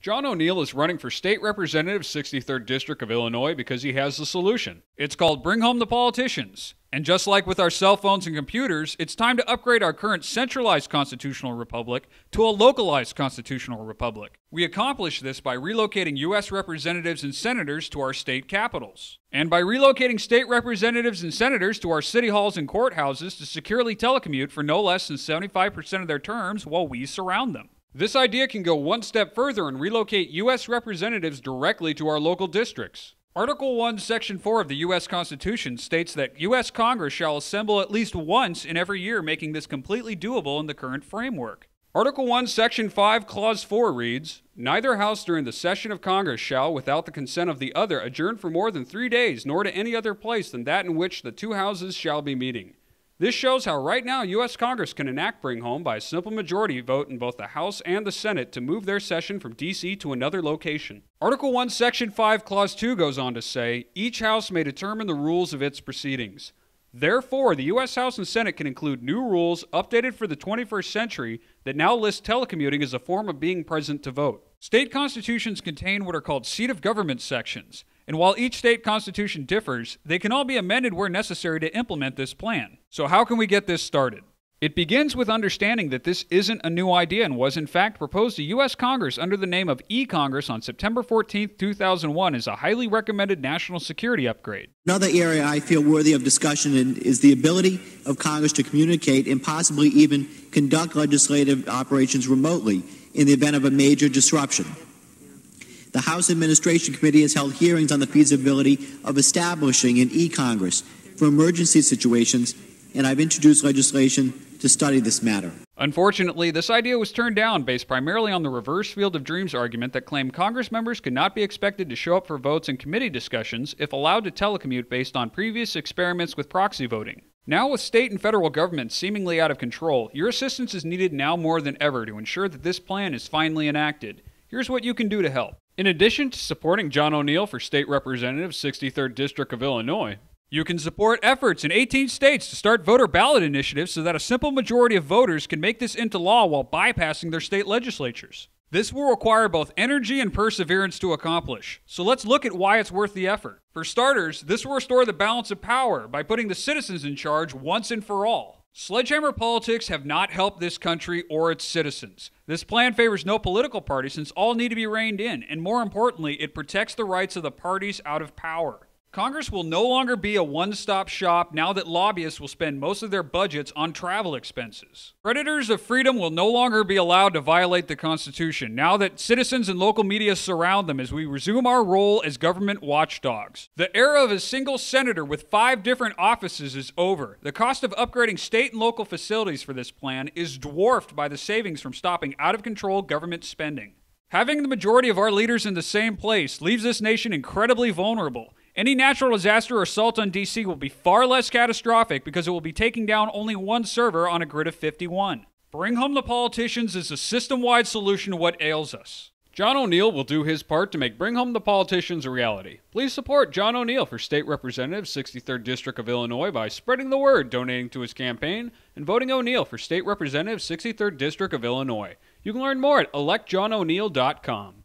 John O'Neill is running for State Representative 63rd District of Illinois because he has the solution. It's called Bring Home the Politicians. And just like with our cell phones and computers, it's time to upgrade our current centralized constitutional republic to a localized constitutional republic. We accomplish this by relocating U.S. representatives and senators to our state capitals, and by relocating state representatives and senators to our city halls and courthouses to securely telecommute for no less than 75% of their terms while we surround them. This idea can go one step further and relocate U.S. representatives directly to our local districts. Article 1, Section 4 of the U.S. Constitution states that U.S. Congress shall assemble at least once in every year, making this completely doable in the current framework. Article 1, Section 5, Clause 4 reads, "Neither House during the session of Congress shall, without the consent of the other, adjourn for more than 3 days, nor to any other place than that in which the two houses shall be meeting." This shows how right now U.S. Congress can enact Bring Home by a simple majority vote in both the House and the Senate to move their session from D.C. to another location. Article 1, Section 5, Clause 2 goes on to say, "Each House may determine the rules of its proceedings." Therefore, the U.S. House and Senate can include new rules updated for the 21st century that now list telecommuting as a form of being present to vote. State constitutions contain what are called seat of government sections, and while each state constitution differs, they can all be amended where necessary to implement this plan. So how can we get this started? It begins with understanding that this isn't a new idea and was in fact proposed to U.S. Congress under the name of e-Congress on September 14, 2001 as a highly recommended national security upgrade. Another area I feel worthy of discussion is the ability of Congress to communicate and possibly even conduct legislative operations remotely in the event of a major disruption. The House Administration Committee has held hearings on the feasibility of establishing an e-Congress for emergency situations, and I've introduced legislation to study this matter. Unfortunately, this idea was turned down based primarily on the reverse field of dreams argument that claimed Congress members could not be expected to show up for votes and committee discussions if allowed to telecommute based on previous experiments with proxy voting. Now with state and federal governments seemingly out of control, your assistance is needed now more than ever to ensure that this plan is finally enacted. Here's what you can do to help. In addition to supporting John O'Neill for State Representative 63rd District of Illinois, you can support efforts in 18 states to start voter ballot initiatives so that a simple majority of voters can make this into law while bypassing their state legislatures. This will require both energy and perseverance to accomplish, so let's look at why it's worth the effort. For starters, this will restore the balance of power by putting the citizens in charge once and for all. Sledgehammer politics have not helped this country or its citizens. This plan favors no political party since all need to be reined in, and more importantly, it protects the rights of the parties out of power. Congress will no longer be a one-stop shop now that lobbyists will spend most of their budgets on travel expenses. Predators of freedom will no longer be allowed to violate the Constitution now that citizens and local media surround them as we resume our role as government watchdogs. The era of a single senator with 5 different offices is over. The cost of upgrading state and local facilities for this plan is dwarfed by the savings from stopping out-of-control government spending. Having the majority of our leaders in the same place leaves this nation incredibly vulnerable. Any natural disaster or assault on D.C. will be far less catastrophic because it will be taking down only one server on a grid of 51. Bring Home the Politicians is a system-wide solution to what ails us. John O'Neill will do his part to make Bring Home the Politicians a reality. Please support John O'Neill for State Representative 63rd District of Illinois by spreading the word, donating to his campaign, and voting O'Neill for State Representative 63rd District of Illinois. You can learn more at electjohno'neill.com.